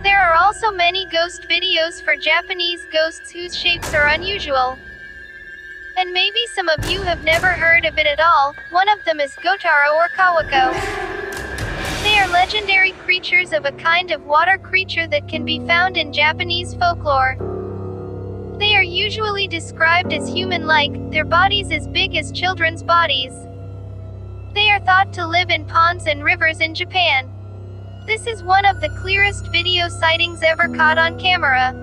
There are also many ghost videos for Japanese ghosts whose shapes are unusual. And maybe some of you have never heard of it at all. One of them is Gotaro or Kawako. They are legendary creatures of a kind of water creature that can be found in Japanese folklore. They are usually described as human-like, their bodies as big as children's bodies. They are thought to live in ponds and rivers in Japan. This is one of the clearest video sightings ever caught on camera.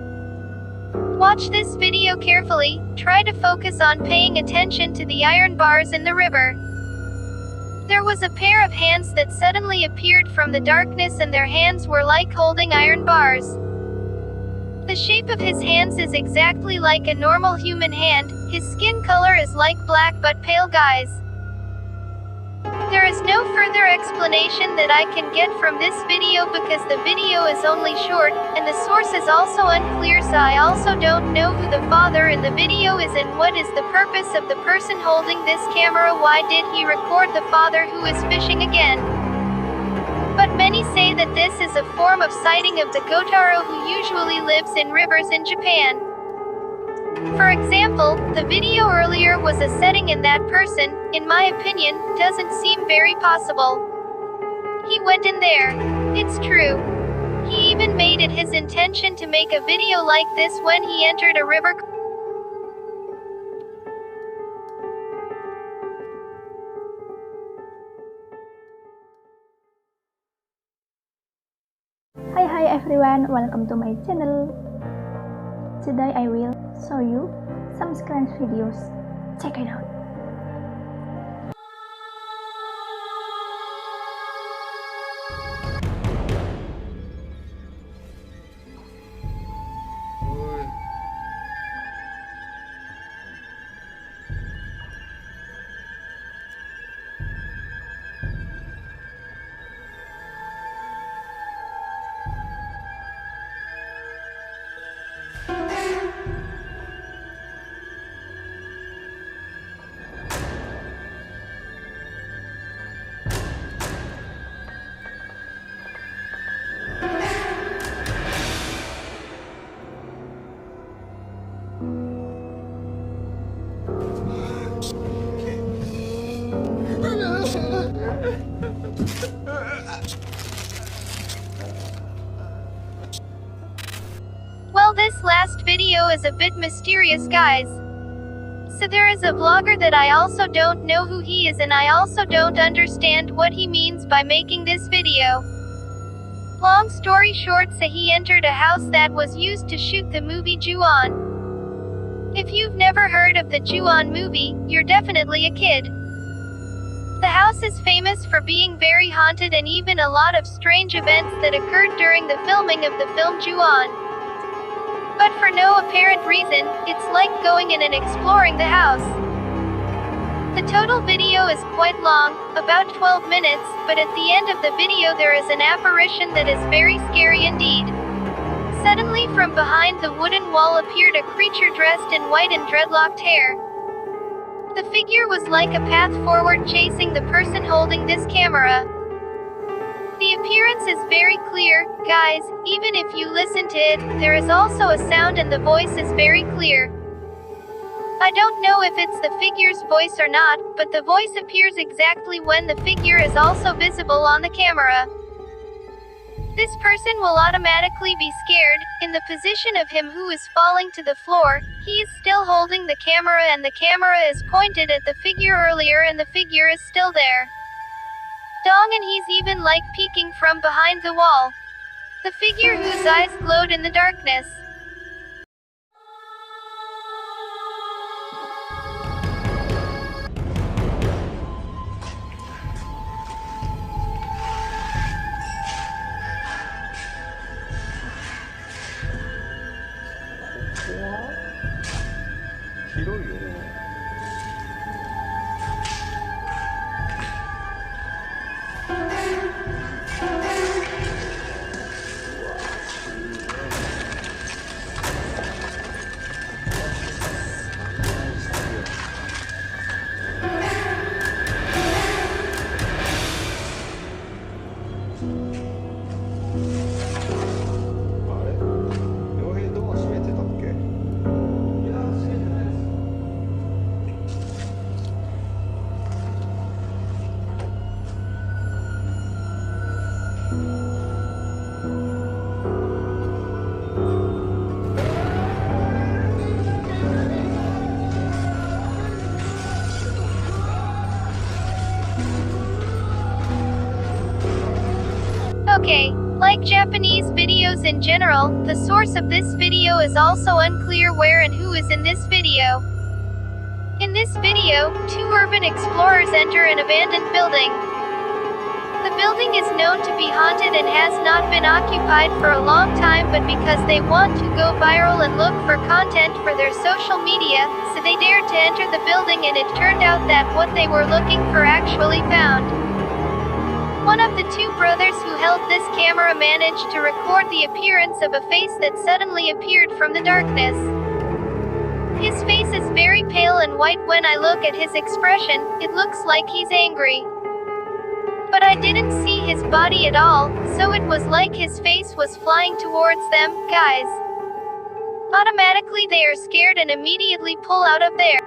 Watch this video carefully, try to focus on paying attention to the iron bars in the river. There was a pair of hands that suddenly appeared from the darkness, and their hands were like holding iron bars. The shape of his hands is exactly like a normal human hand, his skin color is like black but pale, guys. There is no further explanation that I can get from this video because the video is only short, and the source is also unclear, so I also don't know who the father in the video is and what is the purpose of the person holding this camera. Why did he record the father who is fishing again? But many say that this is a form of sighting of the Gotaro who usually lives in rivers in Japan. For example, the video earlier was a setting and that person, in my opinion, doesn't seem very possible. He went in there. It's true. He even made it his intention to make a video like this when he entered a river. Hi everyone, welcome to my channel. Today I will show you some strange videos. Check it out. Well, this last video is a bit mysterious, guys. So there is a vlogger that I also don't know who he is, and I also don't understand what he means by making this video. Long story short, so he entered a house that was used to shoot the movie Ju-on. If you've never heard of the Ju-on movie, you're definitely a kid. The house is famous for being very haunted and even a lot of strange events that occurred during the filming of the film Ju-on. But for no apparent reason, it's like going in and exploring the house. The total video is quite long, about 12 minutes, but at the end of the video there is an apparition that is very scary indeed. Suddenly from behind the wooden wall appeared a creature dressed in white and dreadlocked hair. The figure was like a path forward chasing the person holding this camera. The appearance is very clear, guys, even if you listen to it, there is also a sound and the voice is very clear. I don't know if it's the figure's voice or not, but the voice appears exactly when the figure is also visible on the camera. This person will automatically be scared. In the position of him who is falling to the floor, he is still holding the camera and the camera is pointed at the figure earlier and the figure is still there. Dong, and he's even like peeking from behind the wall. The figure whose eyes glowed in the darkness. Okay, like Japanese videos in general, the source of this video is also unclear where and who is in this video. In this video, two urban explorers enter an abandoned building. The building is known to be haunted and has not been occupied for a long time, but because they want to go viral and look for content for their social media, so they dared to enter the building, and it turned out that what they were looking for actually found. One of the two brothers who held this camera managed to record the appearance of a face that suddenly appeared from the darkness. His face is very pale and white. When I look at his expression, it looks like he's angry. But I didn't see his body at all, so it was like his face was flying towards them, guys. Automatically they are scared and immediately pull out of there.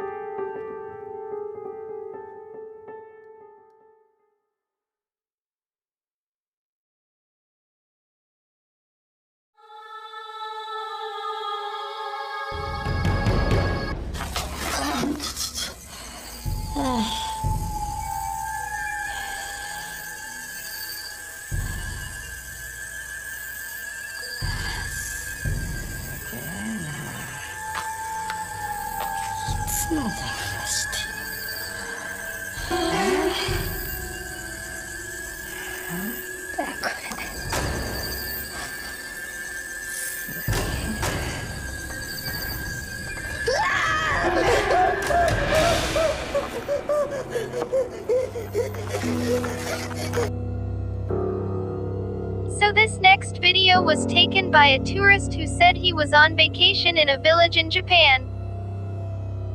So this next video was taken by a tourist who said he was on vacation in a village in Japan.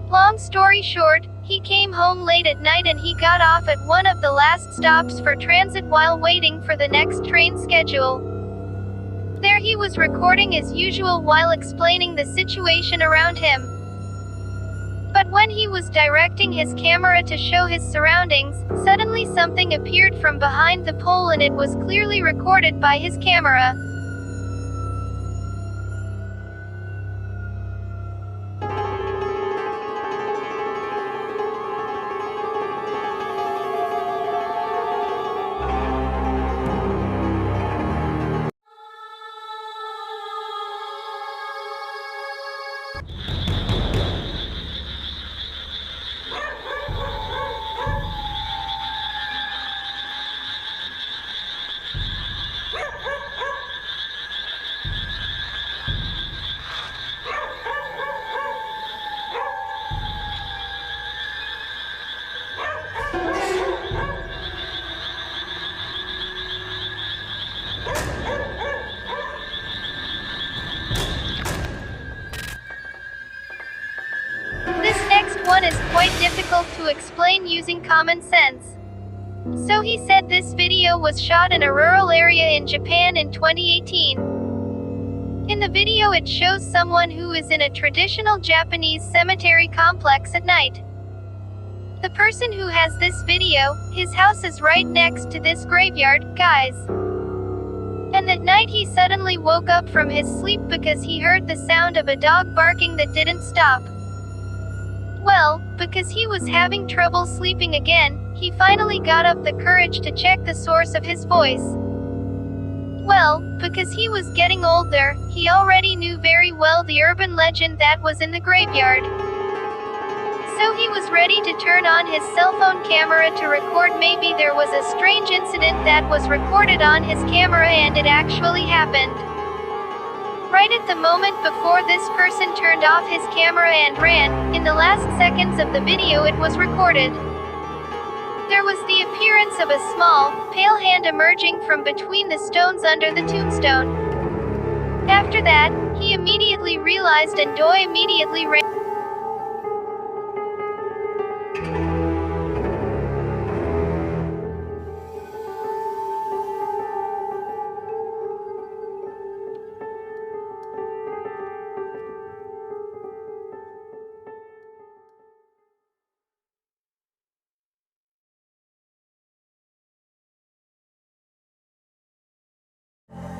Long story short, he came home late at night and he got off at one of the last stops for transit while waiting for the next train schedule. There he was recording as usual while explaining the situation around him. But when he was directing his camera to show his surroundings, suddenly something appeared from behind the pole and it was clearly recorded by his camera. This next one is quite difficult to explain using common sense. So he said this video was shot in a rural area in Japan in 2018. In the video it shows someone who is in a traditional Japanese cemetery complex at night. The person who has this video, his house is right next to this graveyard, guys. And that night he suddenly woke up from his sleep because he heard the sound of a dog barking that didn't stop. Well, because he was having trouble sleeping again, he finally got up the courage to check the source of his voice. Well, because he was getting older, he already knew very well the urban legend that was in the graveyard. So he was ready to turn on his cell phone camera to record. Maybe there was a strange incident that was recorded on his camera and it actually happened. Right at the moment before this person turned off his camera and ran, in the last seconds of the video it was recorded. There was the appearance of a small, pale hand emerging from between the stones under the tombstone. After that, he immediately realized and Doi immediately ran.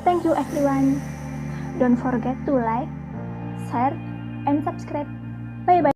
Thank you everyone. Don't forget to like, share, and subscribe. Bye bye.